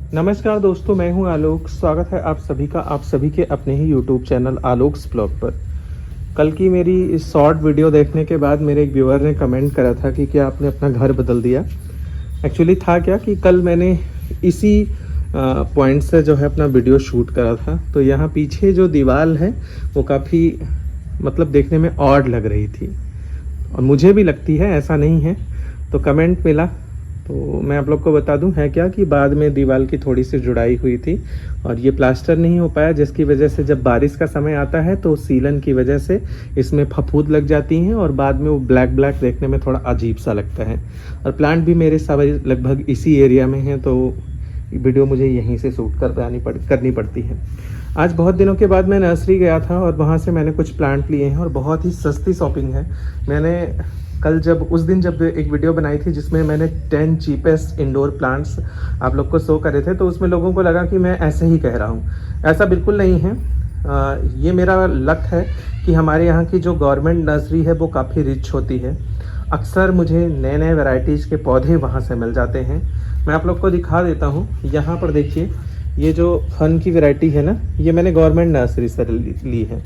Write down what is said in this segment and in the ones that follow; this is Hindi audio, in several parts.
नमस्कार दोस्तों, मैं हूं आलोक। स्वागत है आप सभी का आप सभी के अपने ही यूट्यूब चैनल आलोक्स ब्लॉग पर। कल की मेरी इस शॉर्ट वीडियो देखने के बाद मेरे एक व्यूअर ने कमेंट करा था कि क्या आपने अपना घर बदल दिया। एक्चुअली था क्या कि कल मैंने इसी पॉइंट से जो है अपना वीडियो शूट करा था। तो यहाँ पीछे जो दीवार है वो काफ़ी मतलब देखने में ऑड लग रही थी और मुझे भी लगती है, ऐसा नहीं है। तो कमेंट मिला तो मैं आप लोग को बता दूं है क्या कि बाद में दीवार की थोड़ी सी जुड़ाई हुई थी और ये प्लास्टर नहीं हो पाया, जिसकी वजह से जब बारिश का समय आता है तो सीलन की वजह से इसमें फफूंद लग जाती हैं और बाद में वो ब्लैक ब्लैक देखने में थोड़ा अजीब सा लगता है। और प्लांट भी मेरे सभी लगभग इसी एरिया में हैं, तो वीडियो मुझे यहीं से शूट करनी पड़ती है। आज बहुत दिनों के बाद मैं नर्सरी गया था और वहाँ से मैंने कुछ प्लांट लिए हैं और बहुत ही सस्ती शॉपिंग है। मैंने कल उस दिन जब एक वीडियो बनाई थी जिसमें मैंने 10 चीपेस्ट इंडोर प्लांट्स आप लोग को शो करे थे, तो उसमें लोगों को लगा कि मैं ऐसे ही कह रहा हूँ। ऐसा बिल्कुल नहीं है। ये मेरा लक है कि हमारे यहाँ की जो गवर्नमेंट नर्सरी है वो काफ़ी रिच होती है। अक्सर मुझे नए नए वैरायटीज़ के पौधे वहाँ से मिल जाते हैं। मैं आप लोग को दिखा देता हूँ। यहाँ पर देखिए, ये जो फन की वैरायटी है ना, ये मैंने गवर्नमेंट नर्सरी से ली है।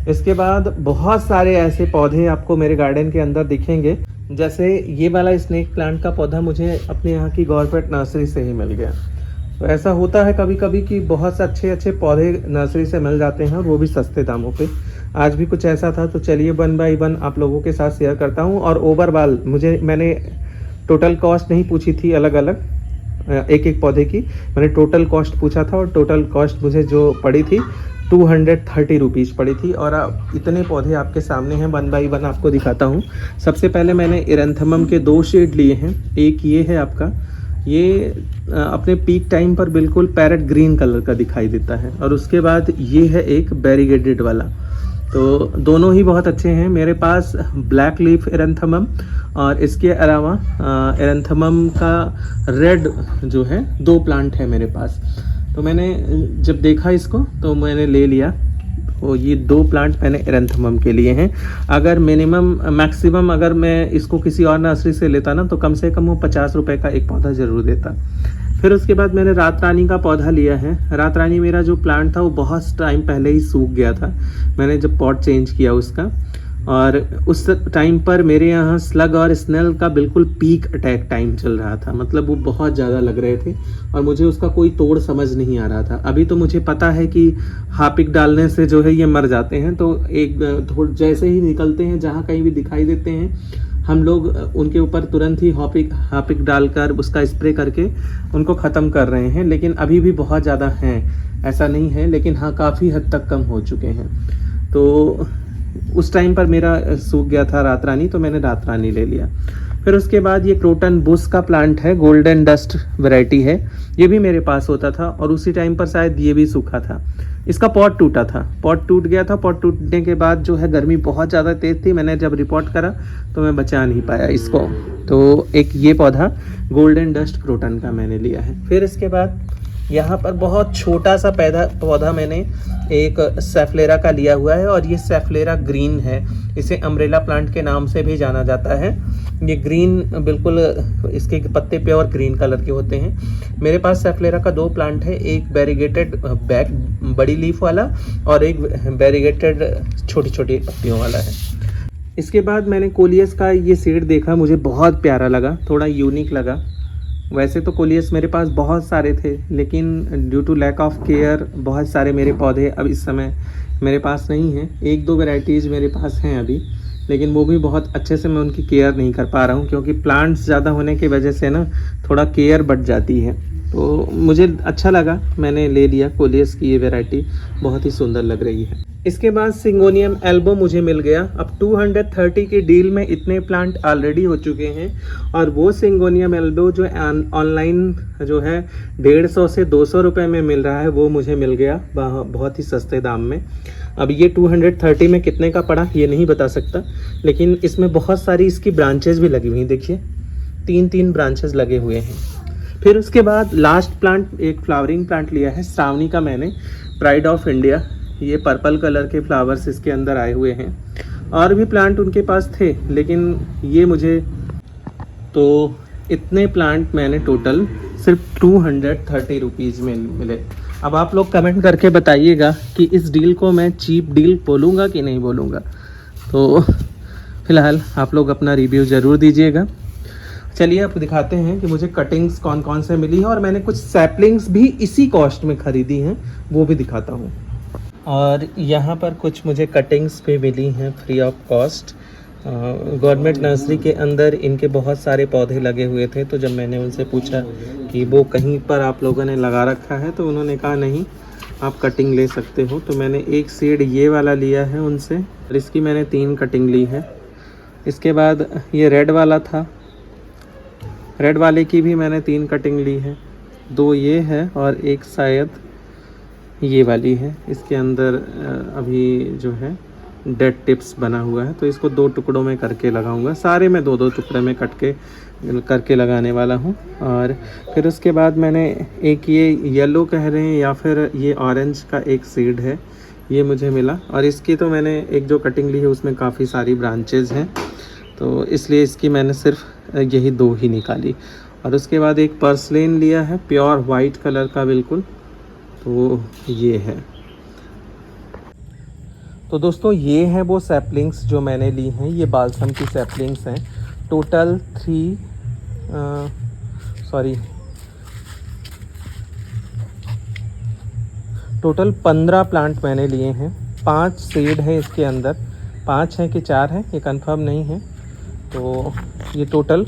इसके बाद बहुत सारे ऐसे पौधे आपको मेरे गार्डन के अंदर दिखेंगे। जैसे ये वाला स्नेक प्लांट का पौधा मुझे अपने यहाँ की गवर्नमेंट नर्सरी से ही मिल गया। तो ऐसा होता है कभी कभी कि बहुत से अच्छे अच्छे पौधे नर्सरी से मिल जाते हैं और वो भी सस्ते दामों पे। आज भी कुछ ऐसा था, तो चलिए 1 बाय 1 आप लोगों के साथ शेयर करता हूँ। और ओवरऑल मैंने टोटल कॉस्ट नहीं पूछी थी अलग अलग एक एक पौधे की, मैंने टोटल कॉस्ट पूछा था और टोटल कॉस्ट मुझे जो पड़ी थी 230 रुपीज़ पड़ी थी। और इतने पौधे आपके सामने हैं, 1 बाय 1 आपको दिखाता हूँ। सबसे पहले मैंने एरेंथमम के 2 शेड लिए हैं। एक ये है आपका, ये अपने पीक टाइम पर बिल्कुल पैरेट ग्रीन कलर का दिखाई देता है। और उसके बाद ये है एक वेरीगेटेड वाला। तो दोनों ही बहुत अच्छे हैं। मेरे पास ब्लैक लीफ एरेंथमम और इसके अलावा एरेंथमम का रेड जो है 2 प्लांट है मेरे पास। तो मैंने जब देखा इसको तो मैंने ले लिया। तो ये 2 प्लांट मैंने एरेंथमम के लिए हैं। अगर मैक्सिमम अगर मैं इसको किसी और नर्सरी से लेता ना, तो कम से कम वो 50 रुपये का एक पौधा ज़रूर देता। फिर उसके बाद मैंने रात रानी का पौधा लिया है। रात रानी मेरा जो प्लांट था वो बहुत टाइम पहले ही सूख गया था, मैंने जब पॉट चेंज किया उसका। और उस टाइम पर मेरे यहाँ स्लग और स्नेल का बिल्कुल पीक अटैक टाइम चल रहा था, मतलब वो बहुत ज़्यादा लग रहे थे और मुझे उसका कोई तोड़ समझ नहीं आ रहा था। अभी तो मुझे पता है कि हार्पिक डालने से जो है ये मर जाते हैं, तो जैसे ही निकलते हैं जहाँ कहीं भी दिखाई देते हैं हम लोग उनके ऊपर तुरंत ही हार्पिक डालकर उसका स्प्रे करके उनको ख़त्म कर रहे हैं। लेकिन अभी भी बहुत ज़्यादा हैं, ऐसा नहीं है, लेकिन हाँ काफ़ी हद तक कम हो चुके हैं। तो उस टाइम पर मेरा सूख गया था रात रानी, तो मैंने रात रानी ले लिया। फिर उसके बाद ये क्रोटन बुश का प्लांट है, गोल्डन डस्ट वैरायटी है। ये भी मेरे पास होता था और उसी टाइम पर शायद ये भी सूखा था। इसका पॉट टूटा था, पॉट टूट गया था। पॉट टूटने के बाद जो है गर्मी बहुत ज़्यादा तेज़ थी, मैंने जब रिपोर्ट करा तो मैं बचा नहीं पाया इसको। तो एक ये पौधा गोल्डन डस्ट क्रोटन का मैंने लिया है। फिर इसके बाद यहाँ पर बहुत छोटा सा पौधा मैंने एक सैफलेरा का लिया हुआ है और ये सैफलेरा ग्रीन है। इसे अम्ब्रेला प्लांट के नाम से भी जाना जाता है। ये ग्रीन बिल्कुल, इसके पत्ते प्योर ग्रीन कलर के होते हैं। मेरे पास सैफलेरा का 2 प्लांट है, एक वेरीगेटेड बैक बड़ी लीफ वाला और एक वेरीगेटेड छोटी छोटी पत्तियों वाला है। इसके बाद मैंने कोलियस का ये सीड देखा, मुझे बहुत प्यारा लगा, थोड़ा यूनिक लगा। वैसे तो कोलियस मेरे पास बहुत सारे थे, लेकिन due to lack of care बहुत सारे मेरे पौधे अब इस समय मेरे पास नहीं हैं। 1-2 वैरायटीज़ मेरे पास हैं अभी, लेकिन वो भी बहुत अच्छे से मैं उनकी केयर नहीं कर पा रहा हूँ, क्योंकि प्लांट्स ज़्यादा होने की वजह से ना थोड़ा केयर बढ़ जाती है। तो मुझे अच्छा लगा, मैंने ले लिया कोलियस की ये वैरायटी, बहुत ही सुंदर लग रही है। इसके बाद सिंगोनियम एल्बो मुझे मिल गया। अब 230 की डील में इतने प्लांट ऑलरेडी हो चुके हैं और वो सिंगोनियम एल्बो जो ऑनलाइन जो है 150 से 200 रुपये में मिल रहा है, वो मुझे मिल गया बहुत ही सस्ते दाम में। अब ये 230 में कितने का पड़ा ये नहीं बता सकता, लेकिन इसमें बहुत सारी इसकी ब्रांचेज भी लगी हुई हैं। देखिए 3-3 ब्रांचेज लगे हुए हैं। फिर उसके बाद लास्ट प्लांट एक फ्लावरिंग प्लांट लिया है श्रावणी का मैंने, प्राइड ऑफ इंडिया। ये पर्पल कलर के फ्लावर्स इसके अंदर आए हुए हैं। और भी प्लांट उनके पास थे, लेकिन ये मुझे तो इतने प्लांट मैंने टोटल सिर्फ 230 रुपीज़ में मिले। अब आप लोग कमेंट करके बताइएगा कि इस डील को मैं चीप डील बोलूँगा कि नहीं बोलूँगा। तो फ़िलहाल आप लोग अपना रिव्यू ज़रूर दीजिएगा। चलिए अब दिखाते हैं कि मुझे कटिंग्स कौन कौन से मिली हैं, और मैंने कुछ सैपलिंग्स भी इसी कॉस्ट में ख़रीदी हैं, वो भी दिखाता हूँ। और यहाँ पर कुछ मुझे कटिंग्स भी मिली हैं free of cost. Government nursery के अंदर इनके बहुत सारे पौधे लगे हुए थे, तो जब मैंने उनसे पूछा कि वो कहीं पर आप लोगों ने लगा रखा है, तो उन्होंने कहा नहीं, आप कटिंग ले सकते हो। तो मैंने एक सीड ये वाला लिया है उनसे, और इसकी मैंने 3 कटिंग ली है। इसके बाद ये रेड वाला था, रेड वाले की भी मैंने 3 कटिंग ली है। 2 ये है और एक शायद ये वाली है। इसके अंदर अभी जो है डेड टिप्स बना हुआ है, तो इसको 2 टुकड़ों में करके लगाऊंगा। सारे में 2-2 टुकड़े में करके लगाने वाला हूँ। और फिर उसके बाद मैंने एक ये येलो कह रहे हैं या फिर ये ऑरेंज का एक सीड है, ये मुझे मिला। और इसकी तो मैंने एक जो कटिंग ली है उसमें काफ़ी सारी ब्रांचेज़ हैं, तो इसलिए इसकी मैंने सिर्फ यही 2 ही निकाली। और उसके बाद एक पर्सलेन लिया है, प्योर वाइट कलर का बिल्कुल, तो ये है। तो दोस्तों ये हैं वो सैपलिंग्स जो मैंने ली हैं, ये बाल्सम की सैपलिंग्स हैं। टोटल टोटल 15 प्लांट मैंने लिए हैं। 5 सीड है इसके अंदर, 5 हैं कि 4 हैं ये कंफर्म नहीं है। तो ये टोटल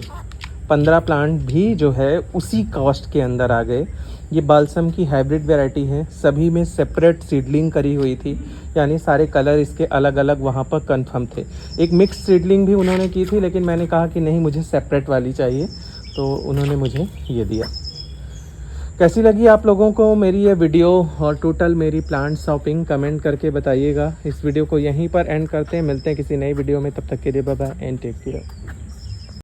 15 प्लांट भी जो है उसी कॉस्ट के अंदर आ गए। ये बाल्सम की हाइब्रिड वैरायटी है, सभी में सेपरेट सीडलिंग करी हुई थी, यानी सारे कलर इसके अलग अलग वहाँ पर कंफर्म थे। एक मिक्स सीडलिंग भी उन्होंने की थी, लेकिन मैंने कहा कि नहीं, मुझे सेपरेट वाली चाहिए, तो उन्होंने मुझे ये दिया। कैसी लगी आप लोगों को मेरी ये वीडियो और टोटल मेरी प्लांट शॉपिंग, कमेंट करके बताइएगा। इस वीडियो को यहीं पर एंड करते हैं, मिलते हैं किसी नई वीडियो में, तब तक के लिए bye bye and take care.